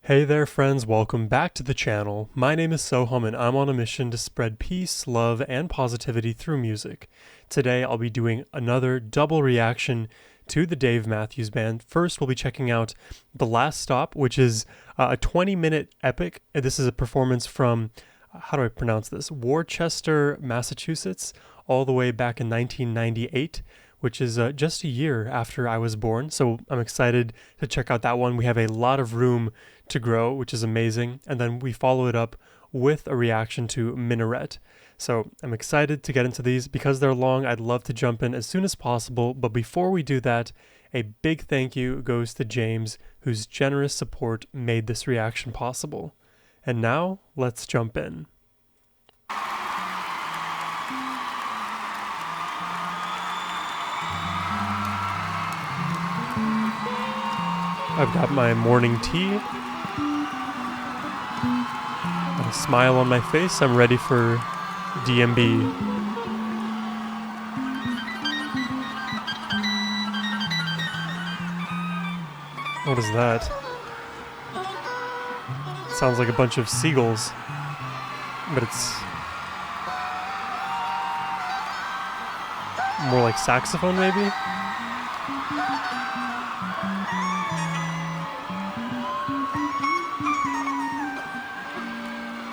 Hey there friends, welcome back to the channel. My name is Sohum and I'm on a mission to spread peace, love, and positivity through music. Today I'll be doing another double reaction to the Dave Matthews Band. First we'll be checking out The Last Stop, which is a 20-minute epic. This is a performance from, how do I pronounce this, Worcester, Massachusetts, all the way back in 1998. Which is just a year after I was born. So I'm excited to check out that one. We have a lot of room to grow, which is amazing. And then we follow it up with a reaction to Minaret. So I'm excited to get into these. Because they're long, I'd love to jump in as soon as possible. But before we do that, a big thank you goes to James, whose generous support made this reaction possible. And now, let's jump in. I've got my morning tea, a smile on my face. I'm ready for DMB. What is that? Sounds like a bunch of seagulls, but it's more like saxophone maybe?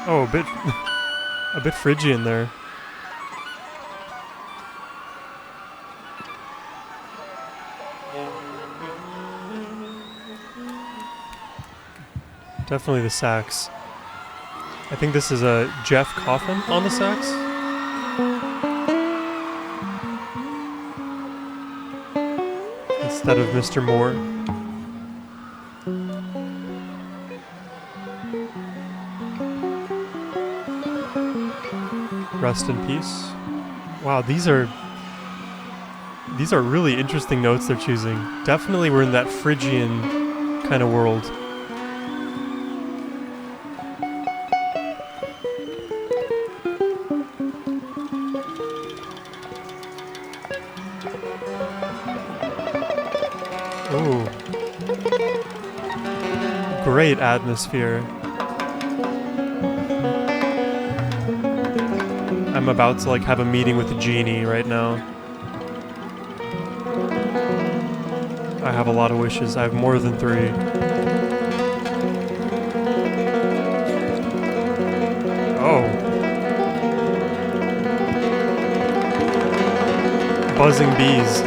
Oh, a bit Phrygian there. Definitely the sax. I think this is a Jeff Coffin on the sax. Instead of Mr. Moore. Rest in peace. Wow, these are really interesting notes they're choosing. Definitely we're in that Phrygian kind of world. Ooh. Great atmosphere. I'm about to have a meeting with a genie right now. I have a lot of wishes. I have more than 3. Oh. Buzzing bees.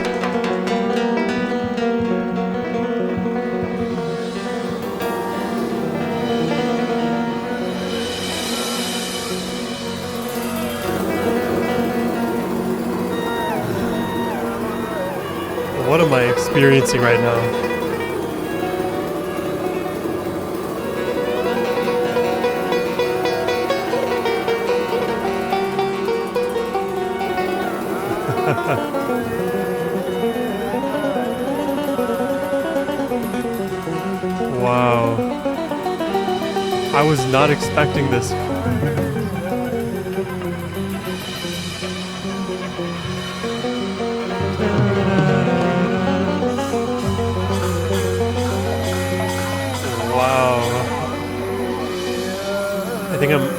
What am I experiencing right now? Wow. I was not expecting this.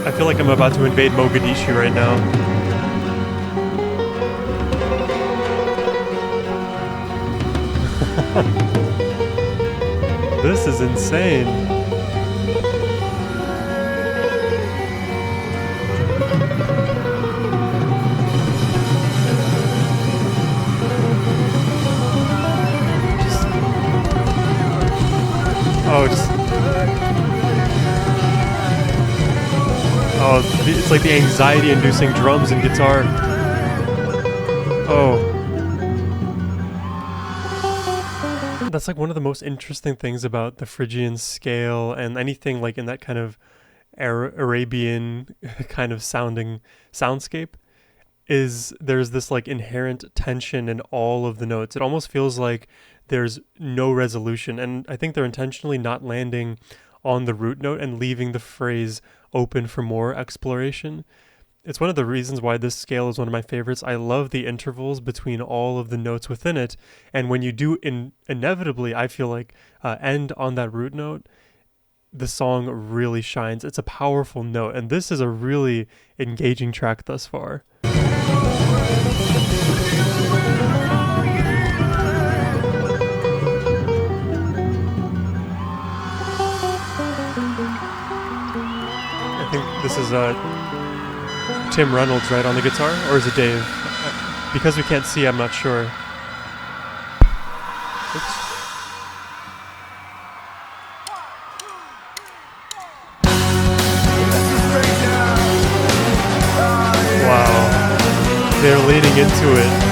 I feel like I'm about to invade Mogadishu right now. This is insane. Oh, it's like the anxiety-inducing drums and guitar. Oh. That's like one of the most interesting things about the Phrygian scale and anything like in that kind of Arabian kind of sounding soundscape is there's this like inherent tension in all of the notes. It almost feels like there's no resolution, and I think they're intentionally not landing on the root note and leaving the phrase open for more exploration. It's one of the reasons why this scale is one of my favorites. I love the intervals between all of the notes within it, and when you do inevitably, I feel like, end on that root note, the song really shines. It's a powerful note, and this is a really engaging track thus far. I think this is Tim Reynolds, right, on the guitar? Or is it Dave? Because we can't see, I'm not sure. Oops. Wow. They're leaning into it.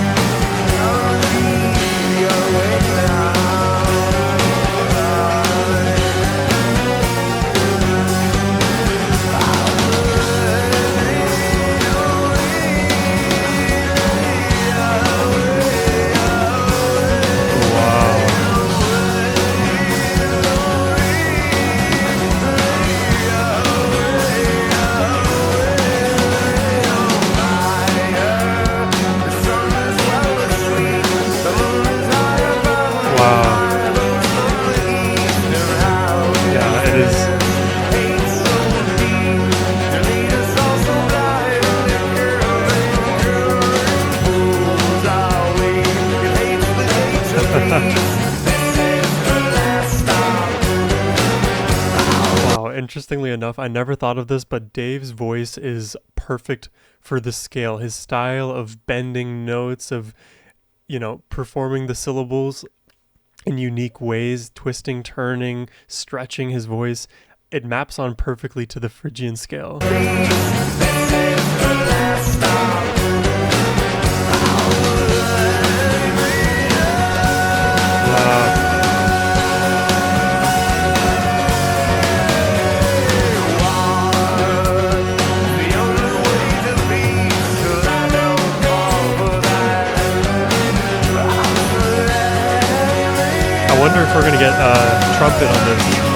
Wow, interestingly enough, I never thought of this, but Dave's voice is perfect for the scale. His style of bending notes, of, performing the syllables in unique ways, twisting, turning, stretching his voice, it maps on perfectly to the Phrygian scale. I wonder if we're going to get trumpet on this.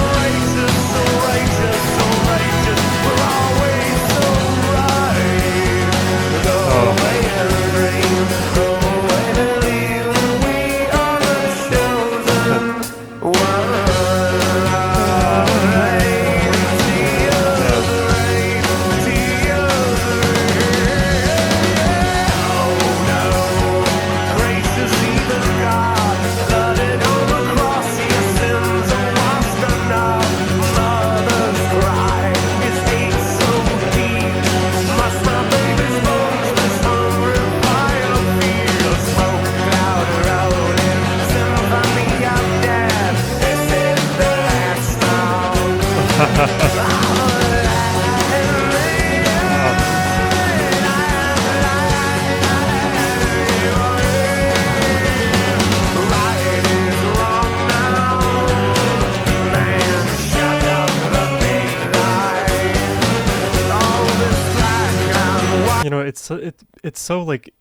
It's so like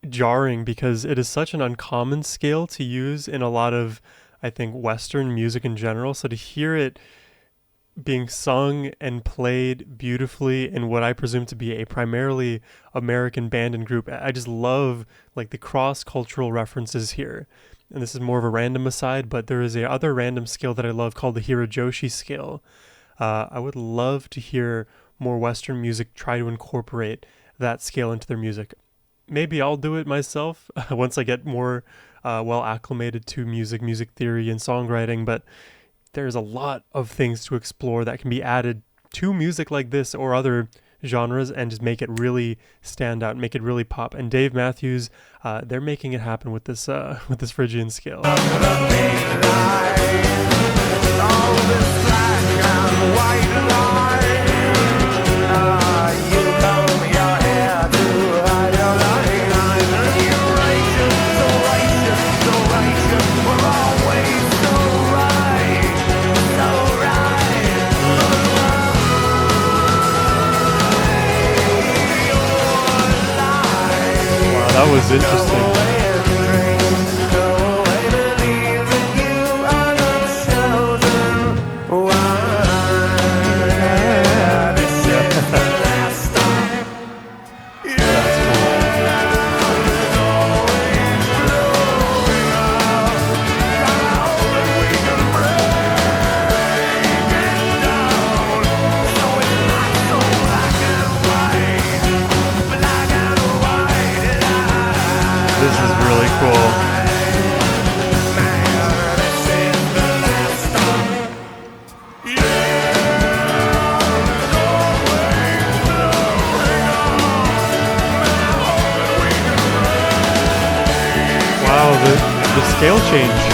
jarring because it is such an uncommon scale to use in a lot of, I think, Western music in general. So to hear it being sung and played beautifully in what I presume to be a primarily American band and group, I just love like the cross-cultural references here. And this is more of a random aside, but there is a other random scale that I love called the Hirajoshi scale. I would love to hear more Western music try to incorporate that scale into their music. Maybe I'll do it myself once I get more well acclimated to music theory and songwriting, but there's a lot of things to explore that can be added to music like this or other genres and just make it really stand out, make it really pop. And Dave Matthews, they're making it happen with this Phrygian scale. That was interesting. really cool. Wow, the scale change.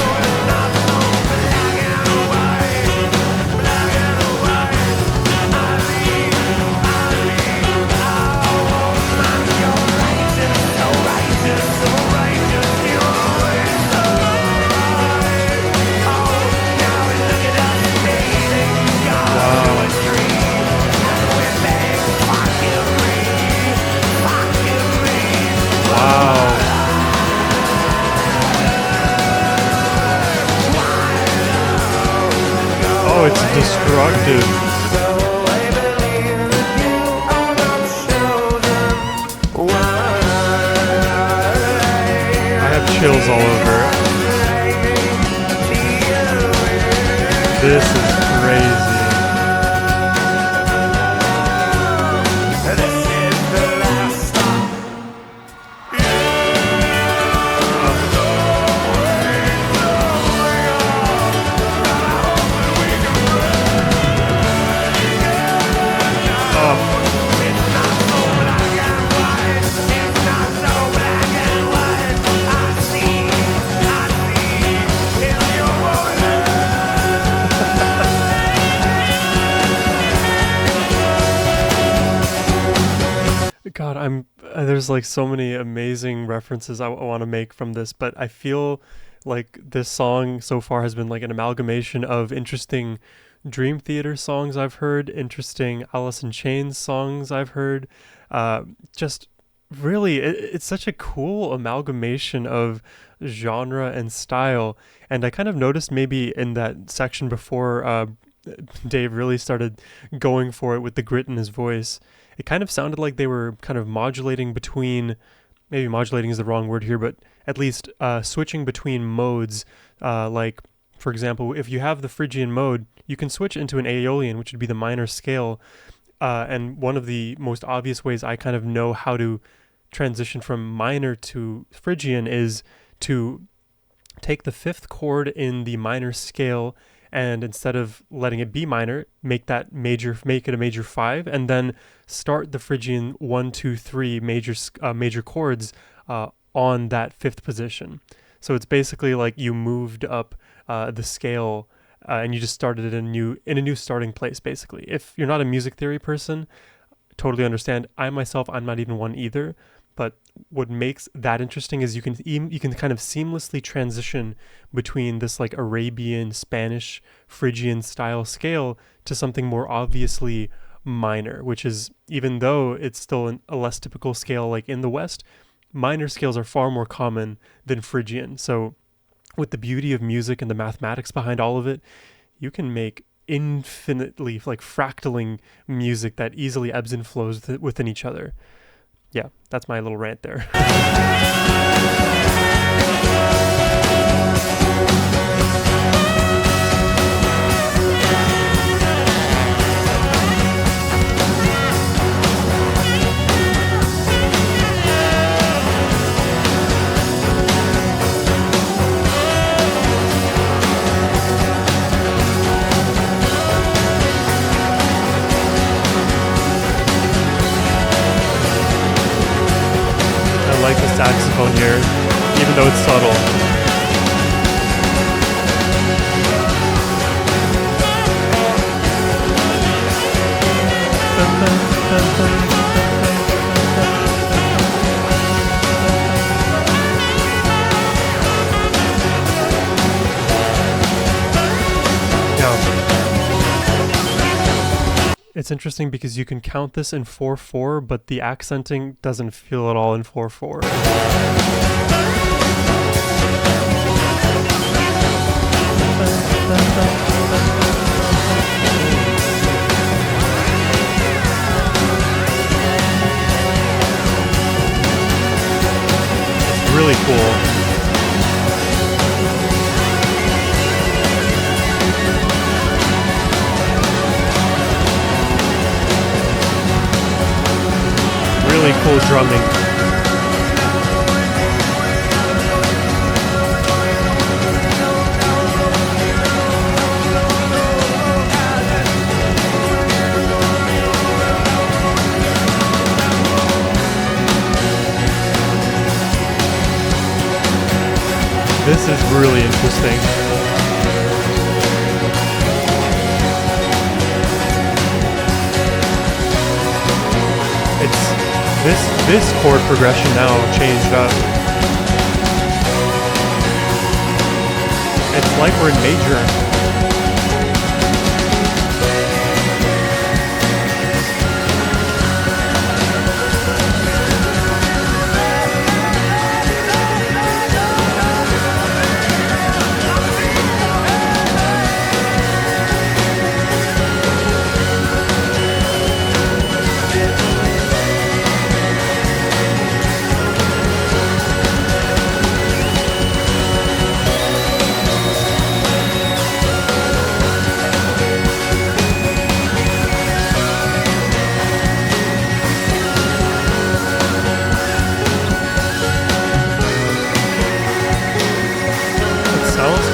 Oh, it's destructive. I have chills all over. This is crazy. God, there's like so many amazing references I want to make from this, but I feel like this song so far has been like an amalgamation of interesting Dream Theater songs I've heard, interesting Alice in Chains songs I've heard. Just really, it's such a cool amalgamation of genre and style. And I kind of noticed maybe in that section before Dave really started going for it with the grit in his voice, it kind of sounded like they were kind of modulating between, maybe modulating is the wrong word here, but at least switching between modes. Like, for example, if you have the Phrygian mode, you can switch into an Aeolian, which would be the minor scale. And one of the most obvious ways I kind of know how to transition from minor to Phrygian is to take the fifth chord in the minor scale, and instead of letting it be minor, make it a major 5, and then start the Phrygian 1, 2, 3 major chords on that fifth position. So it's basically like you moved up the scale and you just started it in a new starting place. Basically, if you're not a music theory person, totally understand. I'm not even one either. But what makes that interesting is you can kind of seamlessly transition between this like Arabian, Spanish, Phrygian style scale to something more obviously minor, which is, even though it's still a less typical scale like in the West, minor scales are far more common than Phrygian. So with the beauty of music and the mathematics behind all of it, you can make infinitely like fractaling music that easily ebbs and flows within each other. Yeah, that's my little rant there. I like the saxophone here, even though it's subtle. It's interesting because you can count this in 4/4, but the accenting doesn't feel at all in 4/4. It's really cool. Really cool drumming. This is really interesting. It's this chord progression now changed up. It's like we're in major.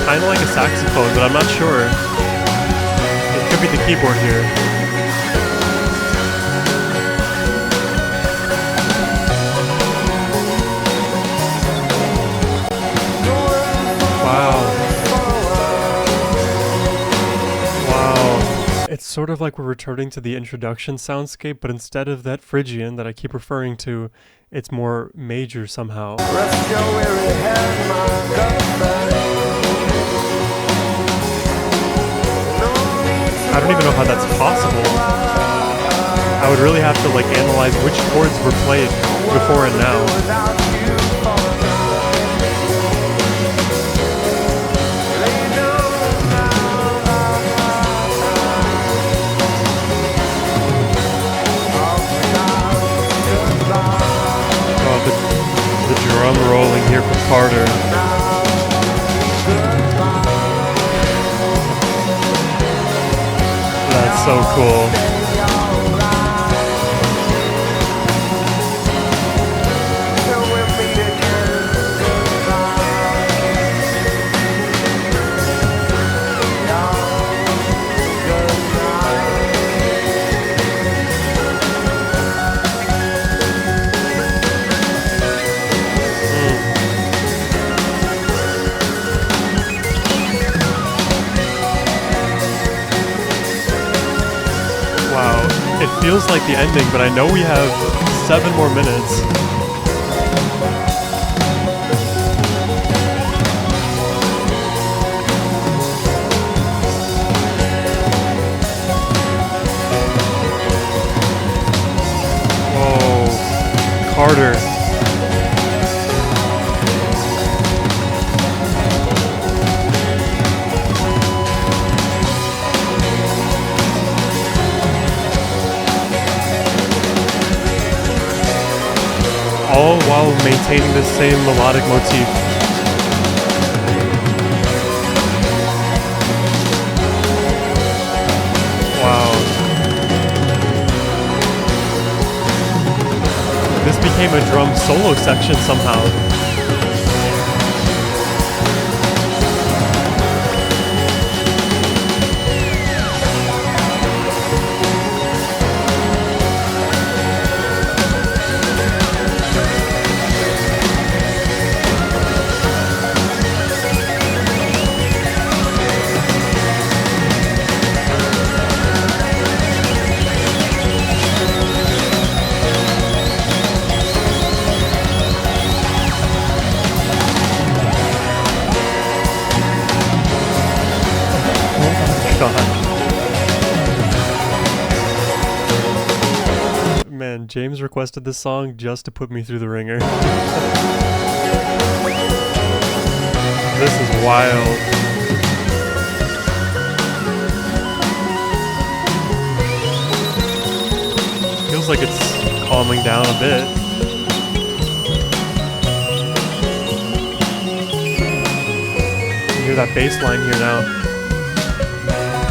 Kind of like a saxophone, but I'm not sure. It could be the keyboard here. Wow. Wow. It's sort of like we're returning to the introduction soundscape, but instead of that Phrygian that I keep referring to, it's more major somehow. I don't even know how that's possible. I would really have to like analyze which chords were played before and now. Oh, the drum rolling here from Carter. That's so cool. It feels like the ending, but I know we have 7 more minutes. Whoa, Carter. All while maintaining the same melodic motif. Wow. This became a drum solo section somehow. Man, James requested this song just to put me through the ringer. This is wild. Feels like it's calming down a bit. You hear that bass line here now.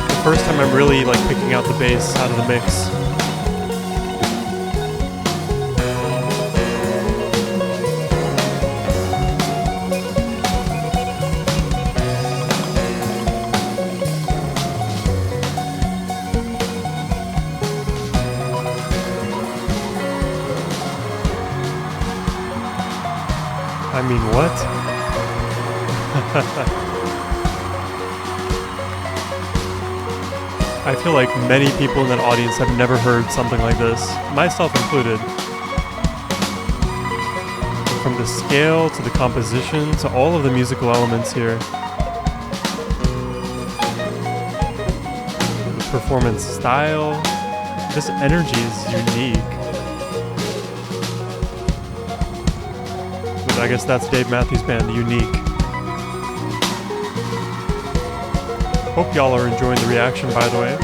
The first time I'm really like picking out the bass out of the mix. I mean, what? I feel like many people in that audience have never heard something like this, myself included. From the scale to the composition to all of the musical elements here. The performance style. This energy is unique. But I guess that's Dave Matthews Band, unique. Hope y'all are enjoying the reaction, by the way.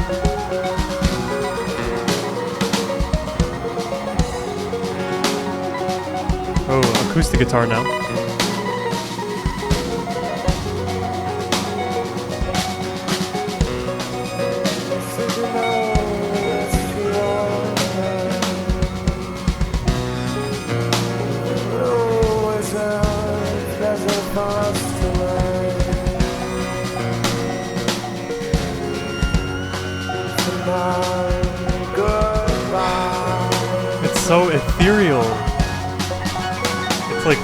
Oh, acoustic guitar now. It's so ethereal. It's like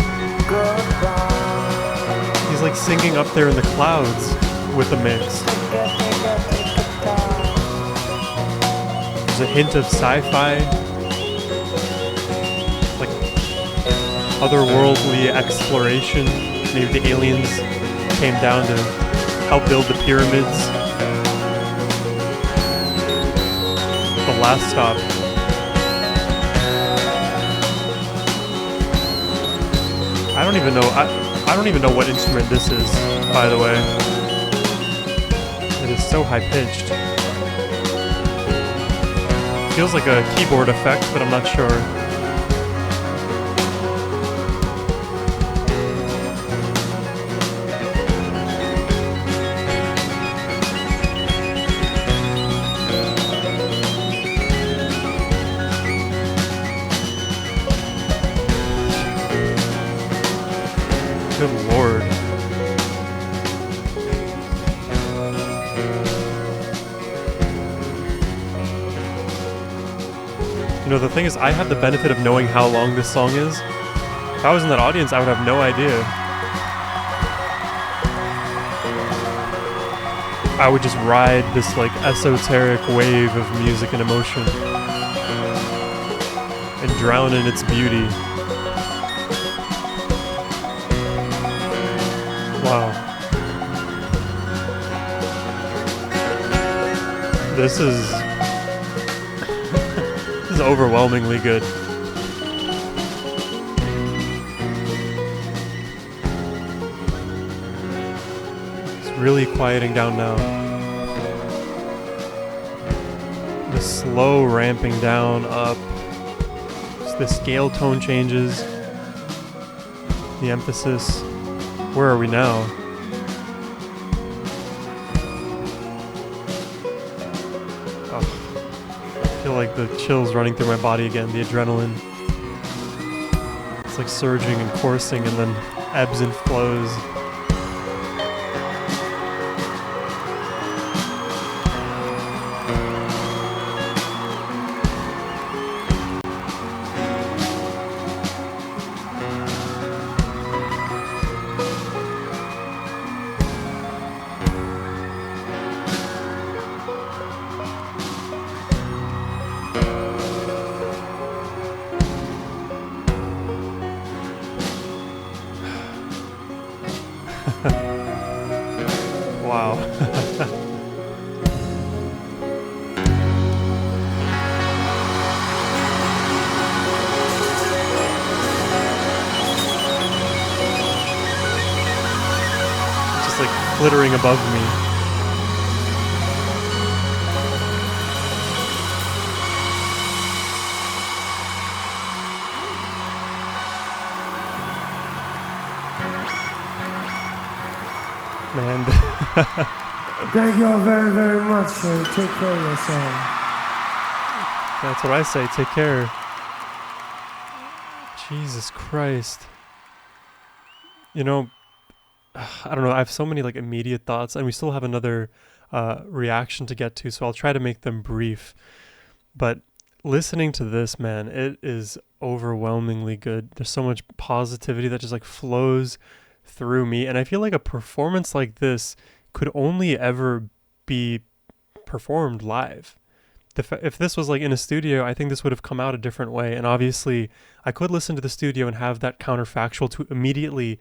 he's like singing up there in the clouds with the mix. There's a hint of sci-fi, like otherworldly exploration. Maybe the aliens came down to help build the pyramids. The last stop. I don't even know. I don't even know what instrument this is, by the way. It is so high pitched. Feels like a keyboard effect, but I'm not sure. Good Lord. You know, the thing is, I have the benefit of knowing how long this song is. If I was in that audience, I would have no idea. I would just ride this, like, esoteric wave of music and emotion and drown in its beauty. Wow. This is overwhelmingly good. It's really quieting down now. The slow ramping down, up. The scale tone changes. The emphasis. Where are we now? I feel like the chills running through my body again, the adrenaline. It's like surging and coursing and then ebbs and flows. Wow. Just like flittering above me. Man. Thank you all very, very much. Take care of yourself. That's what I say. Take care. Jesus Christ. You know, I don't know. I have so many like immediate thoughts, and we still have another reaction to get to, so I'll try to make them brief. But listening to this, man, it is overwhelmingly good. There's so much positivity that just like flows through me. And I feel like a performance like this could only ever be performed live. If this was like in a studio, I think this would have come out a different way. And obviously, I could listen to the studio and have that counterfactual to immediately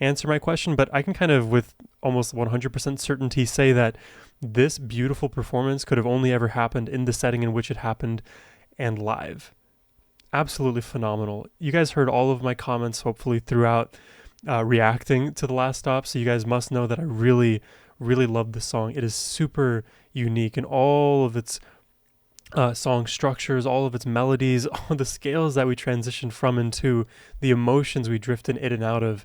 answer my question, but I can kind of with almost 100% certainty say that this beautiful performance could have only ever happened in the setting in which it happened and live. Absolutely phenomenal. You guys heard all of my comments, hopefully, throughout reacting to The Last Stop, so you guys must know that I really, really love this song. It is super unique in all of its song structures, all of its melodies, all the scales that we transition from into, the emotions we drift in and out of.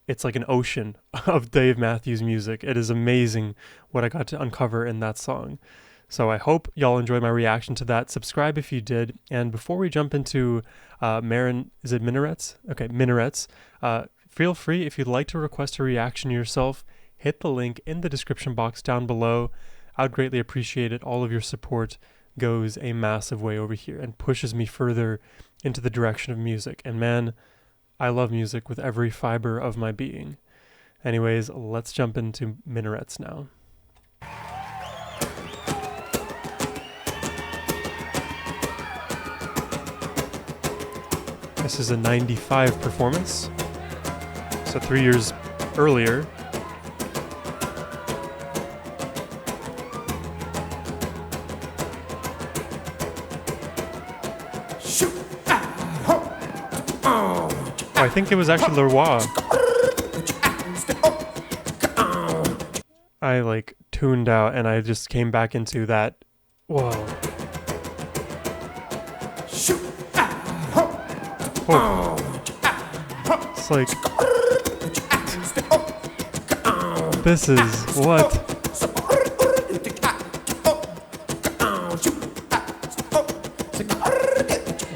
It's like an ocean of Dave Matthews music. It is amazing what I got to uncover in that song. So I hope y'all enjoyed my reaction to that. Subscribe if you did. And before we jump into Minarets? Okay, Minarets. Feel free, if you'd like to request a reaction yourself, hit the link in the description box down below. I would greatly appreciate it. All of your support goes a massive way over here and pushes me further into the direction of music. And man, I love music with every fiber of my being. Anyways, let's jump into Minarets now. This is a 95 performance, so 3 years earlier. I think it was actually Leroy. I like tuned out and I just came back into that. Whoa. Oh. It's like, this is what?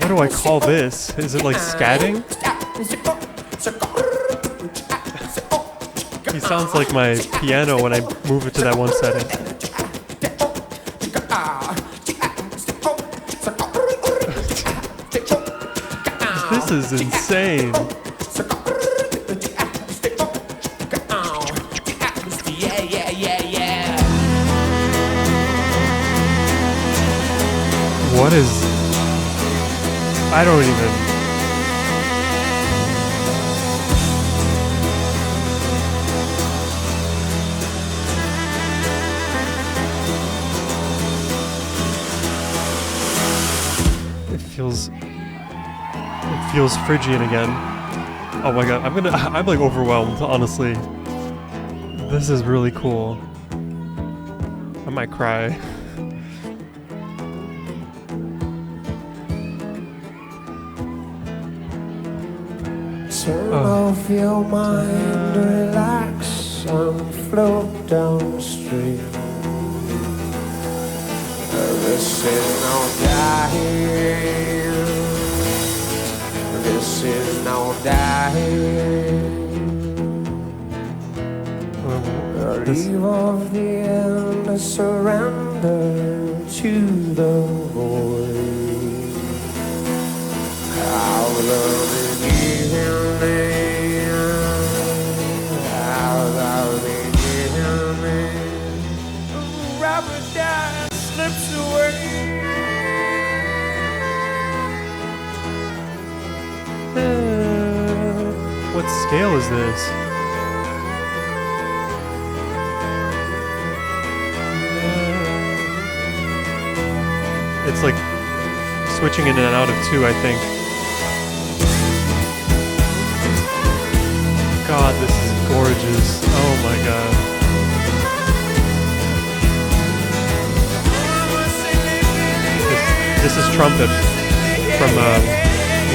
What do I call this? Is it like scatting? He sounds like my piano when I move it to that one setting. This is insane. What is... I don't even... It feels Phrygian again. Oh my god, I'm like overwhelmed, honestly. This is really cool. I might cry. Turn off your mind, relax, and float downstream. This is no dying. This is no dying. Leave off the end and surrender to the void. I'll love slips away. What scale is this? It's like switching in and out of 2, I think. God, this is gorgeous. Oh my god. This is trumpet from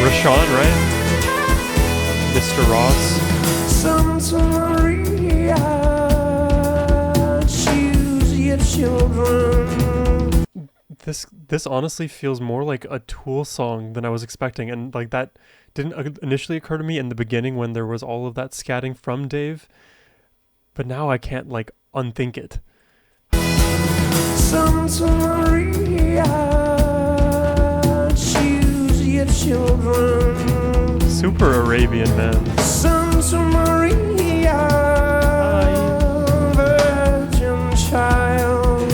Rashawn, right? Mr. Ross. Santa Maria, choose your children. This honestly feels more like a Tool song than I was expecting, and like that didn't initially occur to me in the beginning when there was all of that scatting from Dave, but now I can't like unthink it. Santa Maria, choose your children. Super Arabian, man. to Maria, virgin child.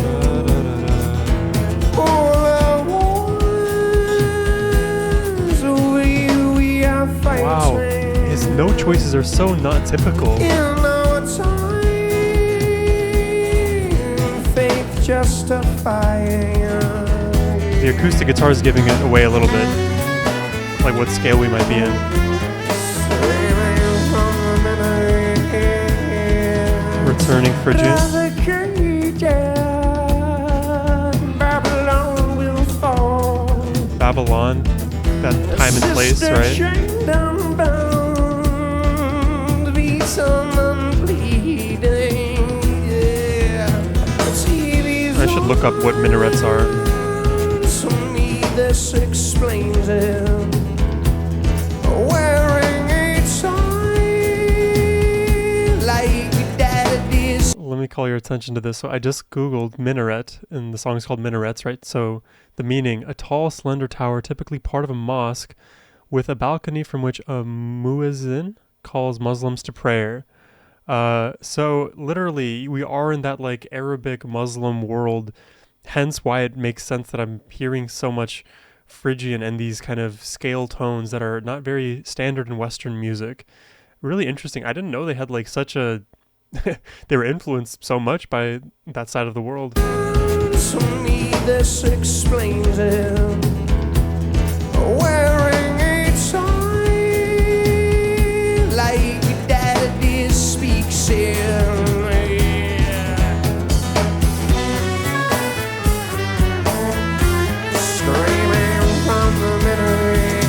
All the wars over you we are fighting. Wow, his note choices are so not typical. In our time, faith justifying. The acoustic guitar is giving it away a little bit, like what scale we might be in. Returning Phrygian. Babylon will fall. Babylon, that time and place, right? I should look up what minarets are. To me, this explains it. Wearing a tie like that is. Let me call your attention to this. So I just Googled minaret, and the song is called Minarets, right? So the meaning, a tall, slender tower, typically part of a mosque, with a balcony from which a muezzin calls Muslims to prayer. So literally, we are in that like Arabic Muslim world, hence why it makes sense that I'm hearing so much Phrygian and these kind of scale tones that are not very standard in Western music. Really interesting. I didn't know they had like such a they were influenced so much by that side of the world. To me, this explains it. Wearing a tie like that is speaks in. Screaming from the minaret.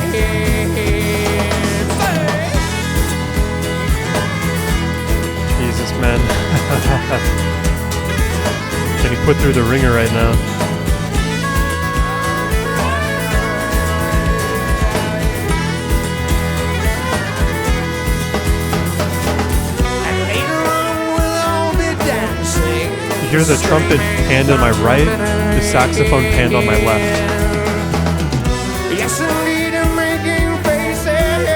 Jesus, man. Getting put through the ringer right now. You hear the trumpet hand on my right, the saxophone hand on my left. Yes, indeed, I'm making faces.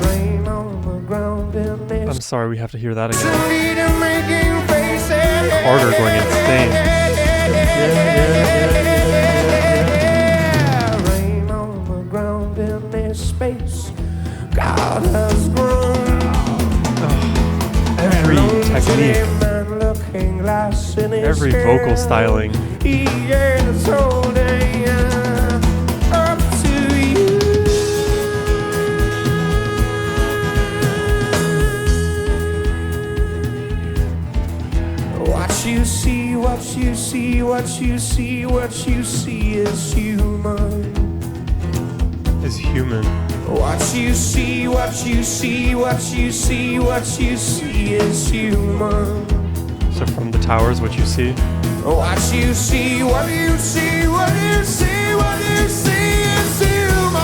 Rain on the ground in this. I'm sorry, we have to hear that again. Indeed, I'm making faces. Carter going insane. Rain on the ground in this space. God has grown. Every technique, every vocal styling. He is holding up to you. What you see, what you see, what you see, what you see is human. Is human. What you see, what you see, what you see, what you see is human. So from the towers, what you see? What you see, what you see, what you see, what you see is human.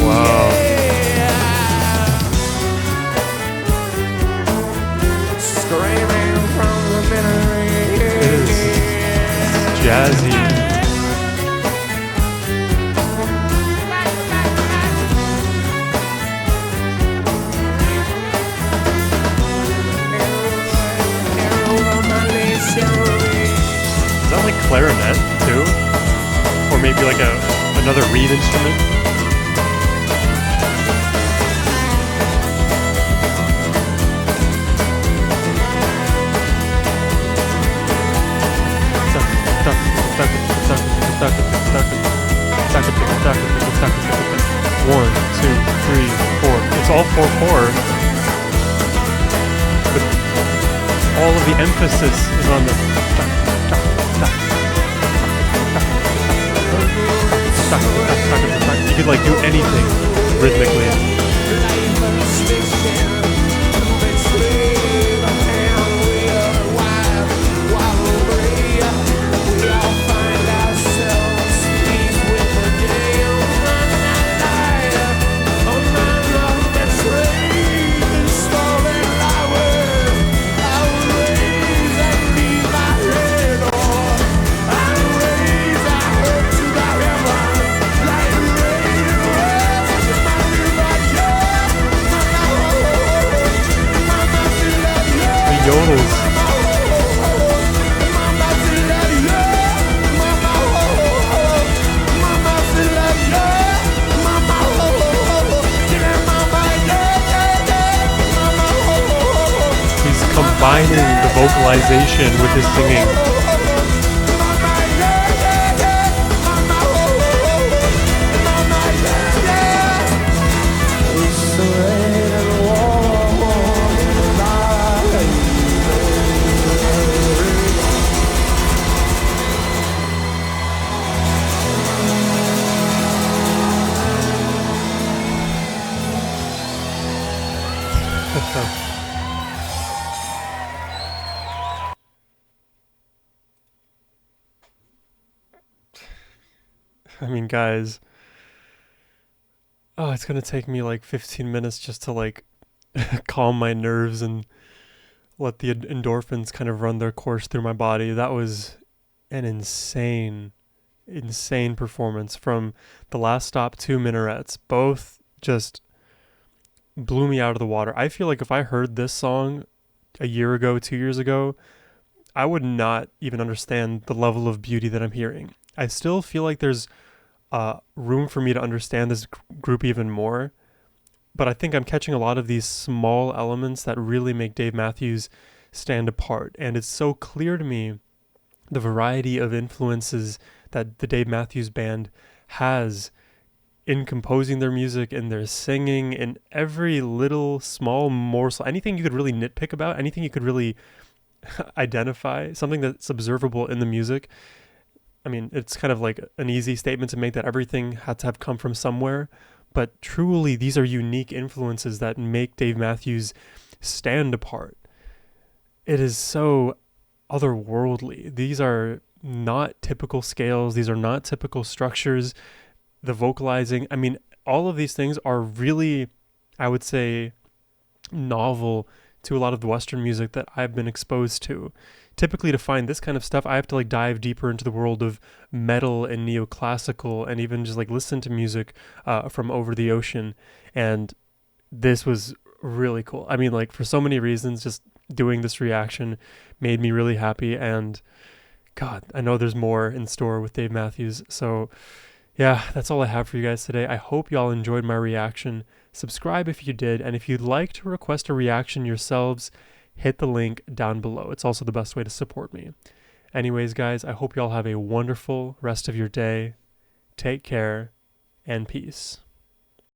Wow. Yeah. Screaming from the minaret. It is jazzy. Is that like clarinet too? Or maybe like another reed instrument? One, two, three, four. It's all 4/4. But all of the emphasis is on the. You could like do anything rhythmically. yodels. He's combining the vocalization with his singing. I mean, guys, oh, it's gonna take me like 15 minutes just to like calm my nerves and let the endorphins kind of run their course through my body. That was an insane performance from The Last Stop to Minarets. Both just blew me out of the water. I feel like if I heard this song a year ago, 2 years ago, I would not even understand the level of beauty that I'm hearing. I still feel like there's room for me to understand this group even more, but I think I'm catching a lot of these small elements that really make Dave Matthews stand apart. And it's so clear to me the variety of influences that the Dave Matthews Band has in composing their music and their singing, and every little small morsel, anything you could really nitpick about, anything you could really identify, something that's observable in the music. I mean, it's kind of like an easy statement to make that everything had to have come from somewhere, but truly these are unique influences that make Dave Matthews stand apart. It is so otherworldly. These are not typical scales. These are not typical structures. The vocalizing, I mean, all of these things are really, I would say, novel to a lot of the Western music that I've been exposed to. Typically, to find this kind of stuff, I have to like dive deeper into the world of metal and neoclassical, and even just like listen to music from over the ocean. And this was really cool. I mean, like, for so many reasons, just doing this reaction made me really happy. And God, I know there's more in store with Dave Matthews. So yeah, that's all I have for you guys today. I hope y'all enjoyed my reaction. Subscribe if you did, and if you'd like to request a reaction yourselves, hit the link down below. It's also the best way to support me. Anyways, guys, I hope y'all have a wonderful rest of your day. Take care, and peace.